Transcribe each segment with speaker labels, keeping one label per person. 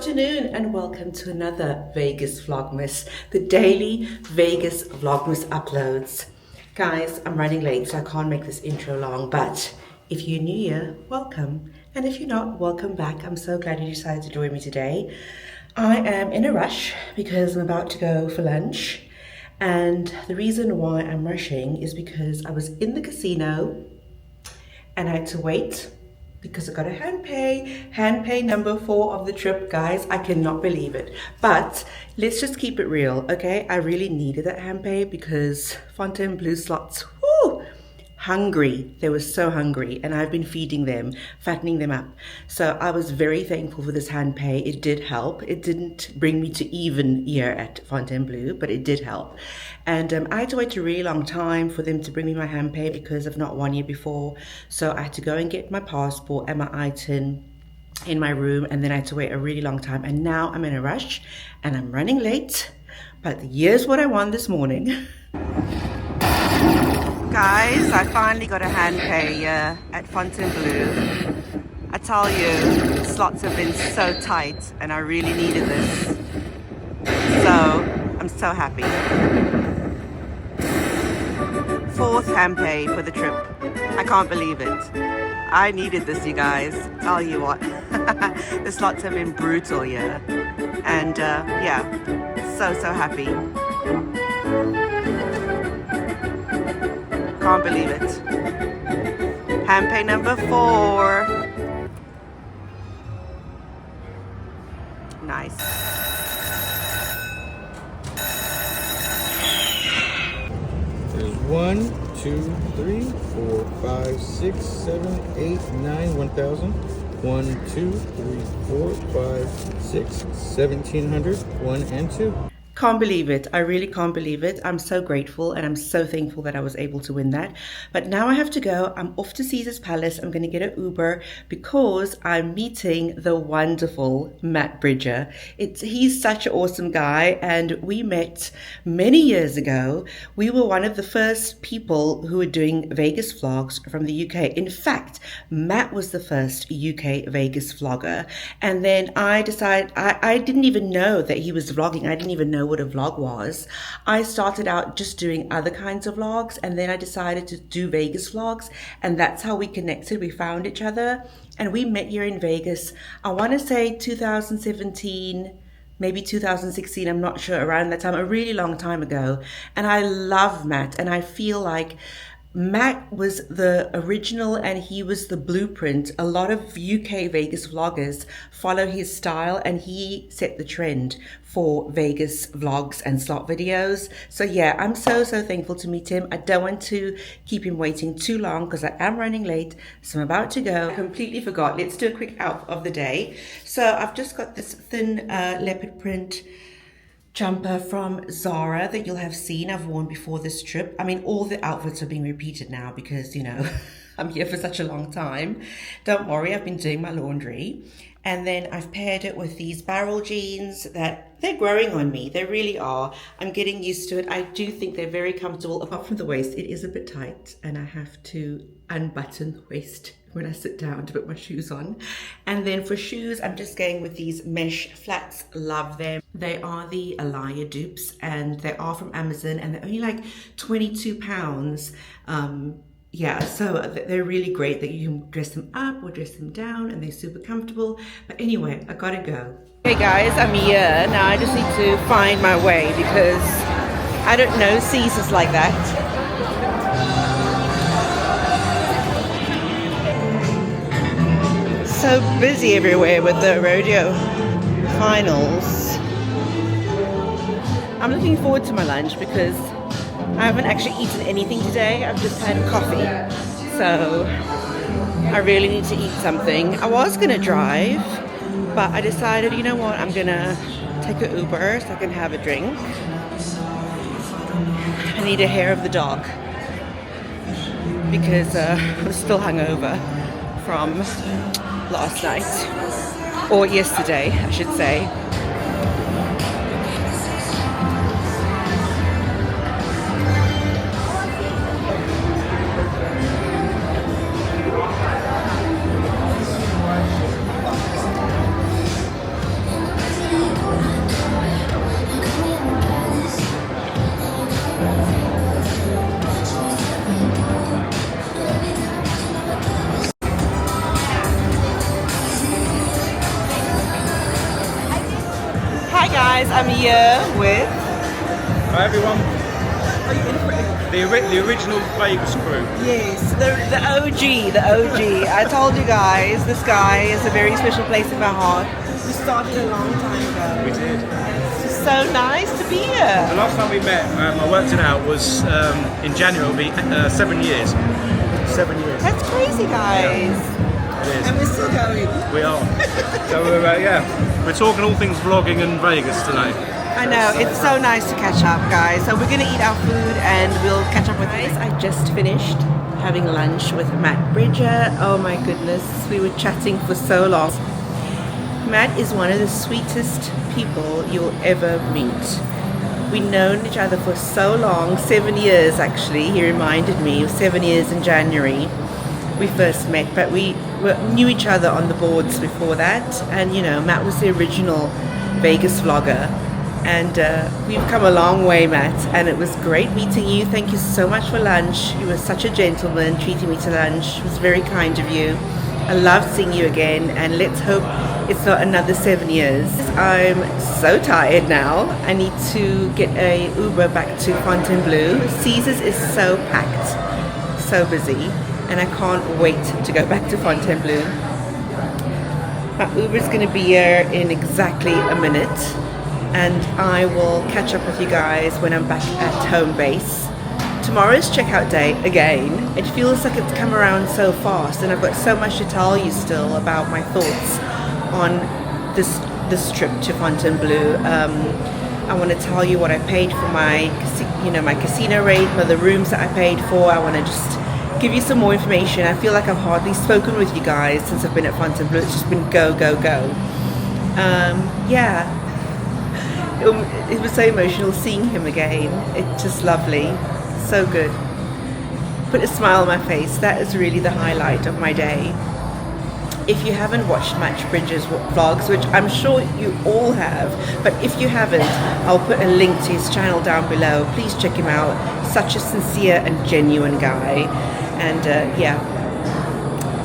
Speaker 1: afternoon and welcome to another Vegas Vlogmas, the daily Vegas Vlogmas uploads. Guys, I'm running late so I can't make this intro long, but if you're new here, welcome. And if you're not, welcome back. I'm so glad you decided to join me today. I am in a rush because I'm about to go for lunch. And the reason why I'm rushing is because I was in the casino and I had to wait because I got a hand pay number 4 of the trip. Guys, I cannot believe it. But let's just keep it real, okay? I really needed that hand pay because Fontainebleau slots, whoo, hungry. They were so hungry and I've been feeding them, fattening them up. So I was very thankful for this hand pay. It did help. It didn't bring me to even year at Fontainebleau, but it did help. And I had to wait a really long time for them to bring me my hand pay because I've not won year before. So I had to go and get my passport and my ITIN in my room, and then I had to wait a really long time. And now I'm in a rush and I'm running late. But here's what I won this morning. Guys, I finally got a hand pay at Fontainebleau. I tell you, slots have been so tight and I really needed this. So, I'm so happy. 4th hand pay for the trip. I can't believe it. I needed this, you guys. Tell you what. The slots have been brutal here. And yeah, so happy. Can't believe it. Hand pay number 4. Nice.
Speaker 2: There's 1, 2, 3, 4, 5, 6, 7, 8, 9, 1,000. 1, 2, 3, 4, 5, 6, 1,700. 1 and 2.
Speaker 1: Can't believe it. I really can't believe it. I'm so grateful and I'm so thankful that I was able to win that. But now I have to go. I'm off to Caesar's Palace. I'm going to get an Uber because I'm meeting the wonderful Matt Bridger. He's such an awesome guy and we met many years ago. We were one of the first people who were doing Vegas vlogs from the UK. In fact, Matt was the first UK Vegas vlogger. And then I decided, I didn't even know that he was vlogging. I didn't even know what a vlog was. I started out just doing other kinds of vlogs and then I decided to do Vegas vlogs, and that's how we connected. We found each other and we met here in Vegas. I want to say 2017, maybe 2016, I'm not sure, around that time, a really long time ago. And I love Matt and I feel like Matt was the original and he was the blueprint. A lot of UK Vegas vloggers follow his style and he set the trend for Vegas vlogs and slot videos. So yeah, I'm so thankful to meet him. I don't want to keep him waiting too long because I am running late. So I'm about to go. I completely forgot. Let's do a quick outfit of the day. So I've just got this thin leopard print jumper from Zara that you'll have seen I've worn before this trip. I mean, all the outfits are being repeated now because, you know, I'm here for such a long time. Don't worry, I've been doing my laundry. And then I've paired it with these barrel jeans that they're growing on me. They really are. I'm getting used to it. I do think they're very comfortable. Apart from the waist, it is a bit tight and I have to unbutton the waist when I sit down to put my shoes on. And then for shoes, I'm just going with these mesh flats. Love them. They are the Alaya dupes and they are from Amazon and they're only like 22 pounds. Yeah, so they're really great that you can dress them up or dress them down and they're super comfortable. But anyway, I gotta go. Hey guys, I'm here. Now I just need to find my way because I don't know Caesars like that. So busy everywhere with the rodeo finals. I'm looking forward to my lunch because I haven't actually eaten anything today. I've just had coffee. So I really need to eat something. I was gonna drive, but I decided, you know what, I'm gonna take an Uber so I can have a drink. I need a hair of the dog because I'm still hungover from last night, or yesterday I should say. guys, I'm here with...
Speaker 2: Hi everyone. The original Vegas crew.
Speaker 1: Yes, the OG. I told you guys, this guy is a very special place in my heart. We started a long time ago.
Speaker 2: We did.
Speaker 1: It's just so nice to be here.
Speaker 2: The last time we met, I worked it out, was in January. It'll be 7 years. 7 years.
Speaker 1: That's crazy, guys.
Speaker 2: Yeah, it is.
Speaker 1: And we're still going.
Speaker 2: We are. So we're talking all things vlogging in Vegas tonight.
Speaker 1: I know, it's so nice to catch up, guys. So we're gonna eat our food and we'll catch up with you guys. I just finished having lunch with Matt Bridger. Oh my goodness, we were chatting for so long. Matt is one of the sweetest people you'll ever meet. We've known each other for so long, 7 years actually. He reminded me, it was 7 years in January we first met, but we knew each other on the boards before that. And you know, Matt was the original Vegas vlogger. And we've come a long way, Matt, and it was great meeting you. Thank you so much for lunch. You were such a gentleman treating me to lunch. It was very kind of you. I love seeing you again, and let's hope it's not another 7 years. I'm so tired now. I need to get a Uber back to Fontainebleau. Caesars is so packed, so busy, and I can't wait to go back to Fontainebleau. My Uber's going to be here in exactly a minute. And I will catch up with you guys when I'm back at home base. Tomorrow's checkout day again. It feels like it's come around so fast, and I've got so much to tell you still about my thoughts on this trip to Fontainebleau. I want to tell you what I paid for my casino rate, the rooms that I paid for. I want to just give you some more information. I feel like I've hardly spoken with you guys since I've been at Fontainebleau. It's just been go. Yeah. It was so emotional seeing him again. It's just lovely, so good. Put a smile on my face. That is really the highlight of my day. If you haven't watched Matt Bridger's vlogs, which I'm sure you all have, but if you haven't, I'll put a link to his channel down below. Please check him out. Such a sincere and genuine guy. And yeah,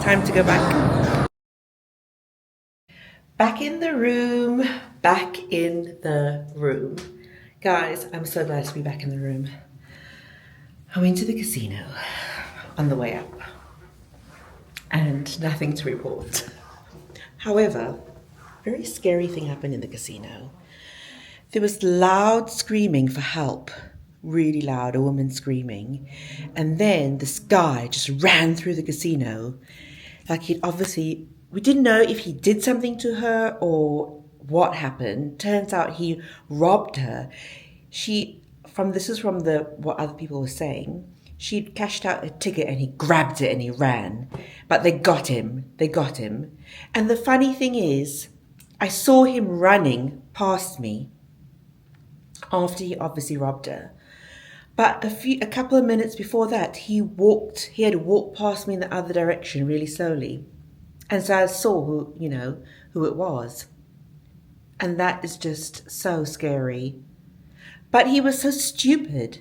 Speaker 1: time to go back. Back in the room. Back in the room. Guys, I'm so glad to be back in the room. I went to the casino on the way up and nothing to report. However, a very scary thing happened in the casino. There was loud screaming for help, really loud, a woman screaming. And then this guy just ran through the casino. Like we didn't know if he did something to her or what happened. Turns out he robbed her. This is from what other people were saying. She'd cashed out a ticket and he grabbed it and he ran. But they got him. And the funny thing is, I saw him running past me after he obviously robbed her. But a couple of minutes before that, he had walked past me in the other direction really slowly. And so I saw who it was. And that is just so scary. But he was so stupid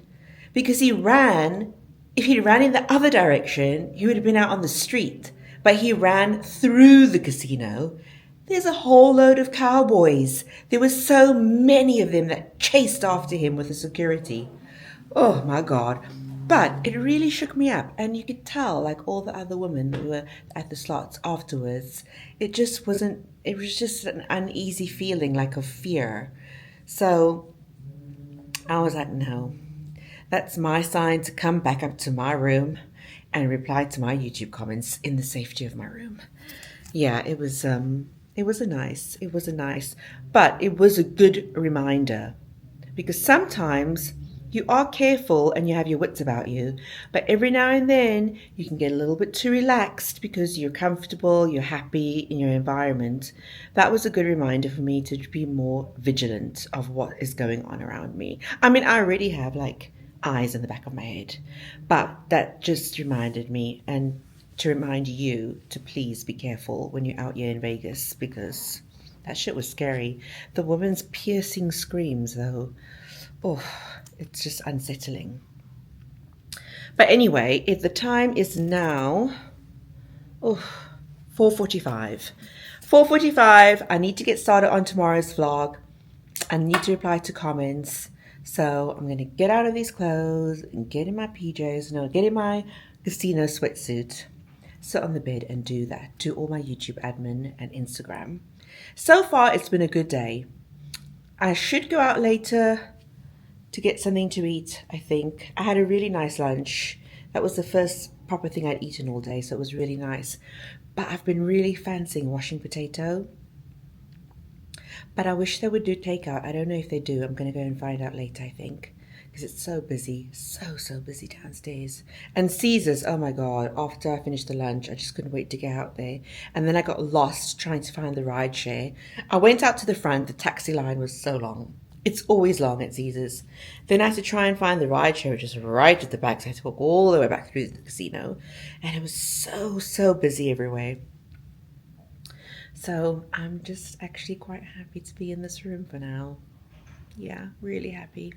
Speaker 1: because he ran. If he'd ran in the other direction, he would have been out on the street. But he ran through the casino. There's a whole load of cowboys. There were so many of them that chased after him with the security. Oh my God. But it really shook me up, and you could tell, like all the other women who were at the slots afterwards, it was just an uneasy feeling, like of fear. So I was like, no, that's my sign to come back up to my room and reply to my YouTube comments in the safety of my room. Yeah, it was nice, but it was a good reminder, because sometimes you are careful and you have your wits about you, but every now and then you can get a little bit too relaxed because you're comfortable, you're happy in your environment. That was a good reminder for me to be more vigilant of what is going on around me. I mean, I already have like eyes in the back of my head, but that just reminded me, and to remind you to please be careful when you're out here in Vegas, because that shit was scary. The woman's piercing screams though, oh, it's just unsettling. But anyway, if the time is now 4:45. 4:45, I need to get started on tomorrow's vlog. I need to reply to comments. So I'm going to get out of these clothes and get in my PJs. No, get in my casino sweatsuit, sit on the bed and do that. Do all my YouTube admin and Instagram. So far, it's been a good day. I should go out later to get something to eat, I think. I had a really nice lunch. That was the first proper thing I'd eaten all day, so it was really nice. But I've been really fancying washing potato. But I wish they would do takeout. I don't know if they do. I'm going to go and find out later, I think. Because it's so busy. So busy downstairs. And Caesars, oh my God. After I finished the lunch, I just couldn't wait to get out there. And then I got lost trying to find the ride share. I went out to the front. The taxi line was so long. It's always long at Caesars. Then I had to try and find the ride share, which is right at the back. So I had to walk all the way back through the casino. And it was so busy everywhere. So I'm just actually quite happy to be in this room for now. Yeah, really happy.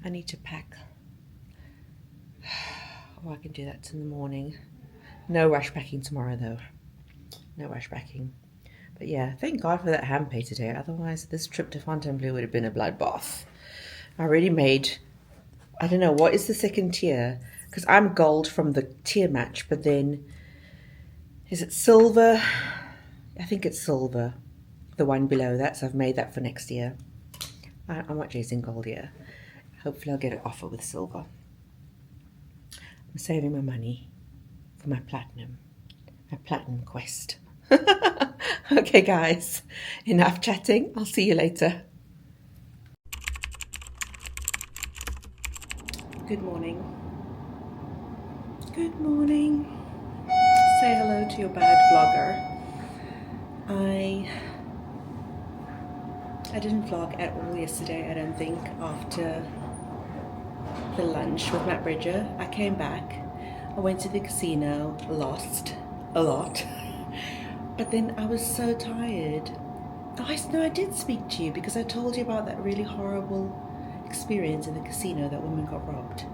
Speaker 1: I need to pack. Oh, I can do that in the morning. No rush packing tomorrow though. No rush packing. But yeah, thank God for that hand pay today. Otherwise this trip to Fontainebleau would have been a bloodbath. I already made, I don't know, what is the second tier? Because I'm gold from the tier match, but then, is it silver? I think it's silver, the one below that, so I've made that for next year. I'm not chasing gold yet. Hopefully I'll get an offer with silver. I'm saving my money for my platinum quest. Okay guys, enough chatting. I'll see you later. Good morning. Good morning. Say hello to your bad vlogger. I didn't vlog at all yesterday, I don't think, after the lunch with Matt Bridger. I came back, I went to the casino, lost a lot, but then I was so tired. No, I did speak to you because I told you about that really horrible experience in the casino, that woman got robbed.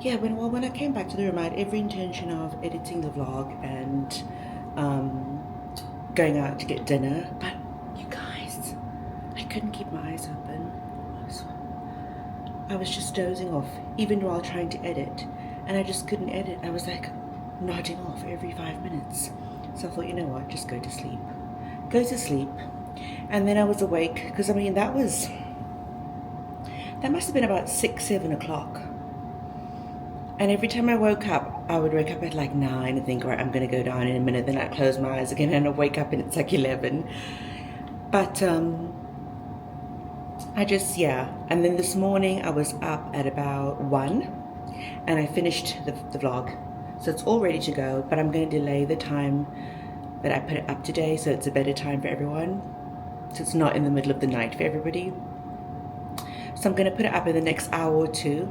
Speaker 1: Yeah, when I came back to the room, I had every intention of editing the vlog and going out to get dinner, but you guys, I couldn't keep my eyes open. I was just dozing off, even while trying to edit, and I just couldn't edit. I was like nodding off every 5 minutes. So I thought, you know what, just go to sleep. Go to sleep. And then I was awake, because I mean, that must have been about 6-7 o'clock. And every time I woke up, I would wake up at like 9 and think, right, I'm going to go down in a minute. Then I'd close my eyes again and I'd wake up and it's like 11. But And then this morning I was up at about 1 and I finished the vlog. So it's all ready to go, but I'm going to delay the time that I put it up today so it's a better time for everyone. So it's not in the middle of the night for everybody. So I'm going to put it up in the next hour or two.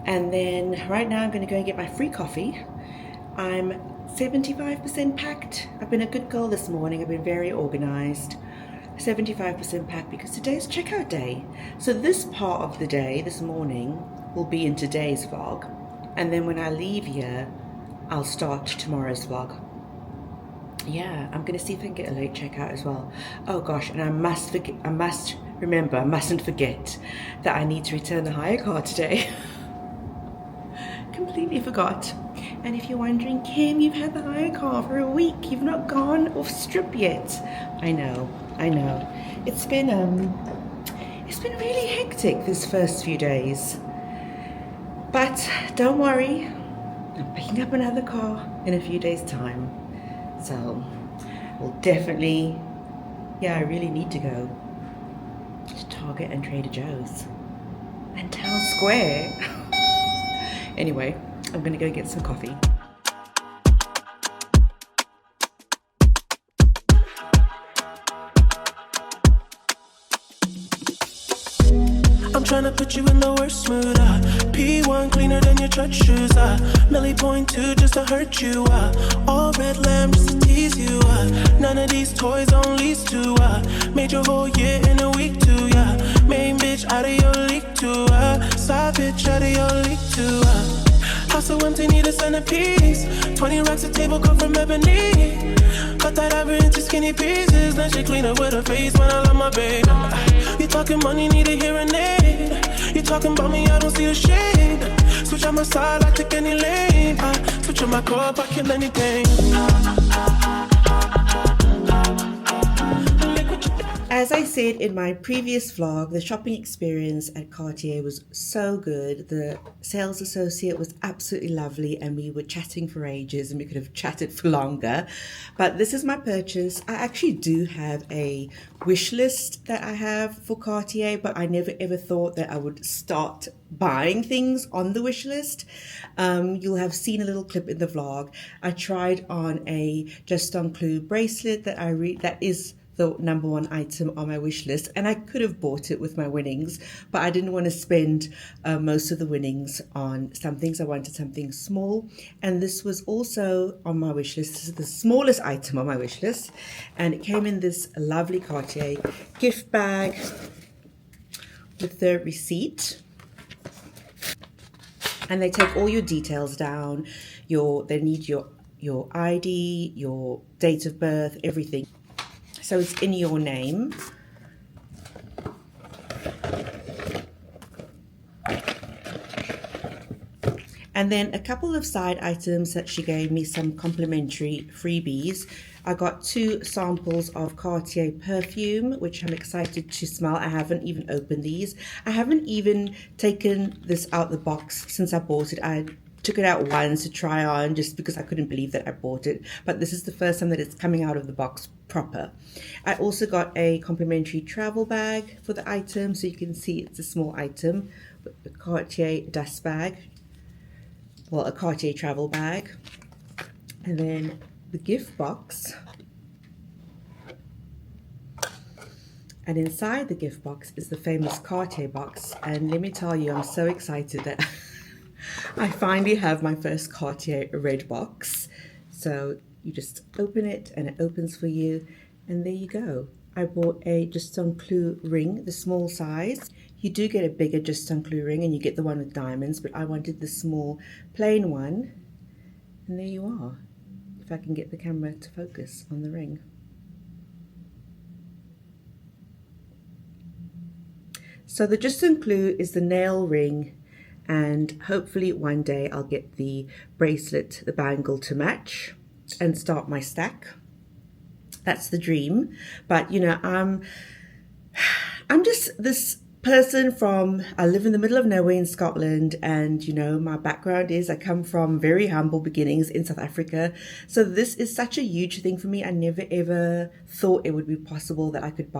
Speaker 1: And then right now I'm going to go and get my free coffee. I'm 75% packed. I've been a good girl this morning. I've been very organized. 75% packed because today's checkout day. So this part of the day, this morning, will be in today's vlog. And then when I leave here, I'll start tomorrow's vlog. Yeah, I'm going to see if I can get a late checkout as well. Oh gosh, and I mustn't forget that I need to return the hire car today. Completely forgot. And if you're wondering, Kim, you've had the hire car for a week. You've not gone off strip yet. I know. It's been really hectic this first few days. But don't worry, I'm picking up another car in a few days' time. So we'll definitely, I really need to go to Target and Trader Joe's and Town Square. Anyway, I'm gonna go get some coffee.
Speaker 3: I'm tryna put you in the worst mood, P1 cleaner than your church shoes, Millie point 2 just to hurt you, all red lamb just to tease you, none of these toys on lease to, made your whole year in a week too, main bitch out of your league too, side bitch out of your league too, house so empty need a centerpiece, 20 racks a table come from ebony, Cut that ever into skinny pieces. Then she clean up with her face when I love my babe. You talking money, need a hearing aid. You talking about me, I don't see a shade. Switch on my side, I take any lane. Switch on my car, I kill anything.
Speaker 1: As I said in my previous vlog, the shopping experience at Cartier was so good. The sales associate was absolutely lovely and we were chatting for ages and we could have chatted for longer. But this is my purchase. I actually do have a wish list that I have for Cartier, but I never ever thought that I would start buying things on the wish list. You'll have seen a little clip in the vlog. I tried on a Just on Clue bracelet that that is the #1 item on my wish list, and I could have bought it with my winnings, but I didn't want to spend most of the winnings on some things. I wanted something small, and this was also on my wish list. This is the smallest item on my wish list, and it came in this lovely Cartier gift bag with the receipt, and they take all your details down. They need your ID, your date of birth, everything. So it's in your name. And then a couple of side items that she gave me, some complimentary freebies. I got 2 samples of Cartier perfume, which I'm excited to smell. I haven't even opened these. I haven't even taken this out the box since I bought it. I took it out once to try on just because I couldn't believe that I bought it. But this is the first time that it's coming out of the box proper. I also got a complimentary travel bag for the item. So you can see it's a small item, a Cartier dust bag. Well, a Cartier travel bag. And then the gift box. And inside the gift box is the famous Cartier box. And let me tell you, I'm so excited that I finally have my first Cartier red box. So you just open it and it opens for you, and there you go. I bought a Just on Clue ring, the small size. You do get a bigger Just on Clue ring and you get the one with diamonds, but I wanted the small plain one. And there you are. If I can get the camera to focus on the ring. So the Just on Clue is the nail ring, and hopefully one day I'll get the bracelet, the bangle to match and start my stack. That's the dream. But you know, I'm just this person I live in the middle of nowhere in Scotland, and you know, my background is I come from very humble beginnings in South Africa. So this is such a huge thing for me. I never ever thought it would be possible that I could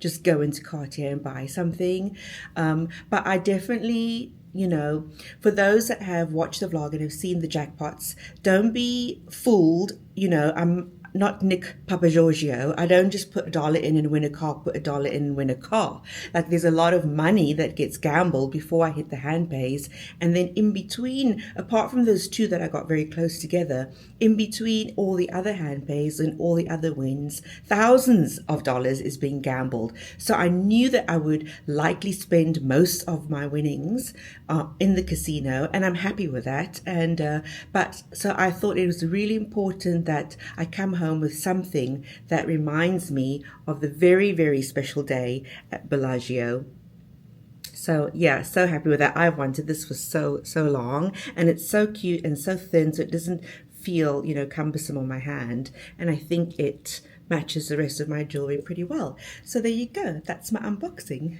Speaker 1: just go into Cartier and buy something. But I definitely, you know, for those that have watched the vlog and have seen the jackpots, don't be fooled. You know, I'm not Nick Papagiorgio. I don't just put $1 in and win a car, put $1 in and win a car. Like, there's a lot of money that gets gambled before I hit the hand pays. And then in between, apart from those 2 that I got very close together, in between all the other hand pays and all the other wins, thousands of dollars is being gambled. So I knew that I would likely spend most of my winnings in the casino, and I'm happy with that. And so I thought it was really important that I come home with something that reminds me of the very, very special day at Bellagio. So yeah, so happy with that. I've wanted this for so long, and it's so cute and so thin, so it doesn't feel, you know, cumbersome on my hand, and I think it matches the rest of my jewelry pretty well. So there you go, that's my unboxing.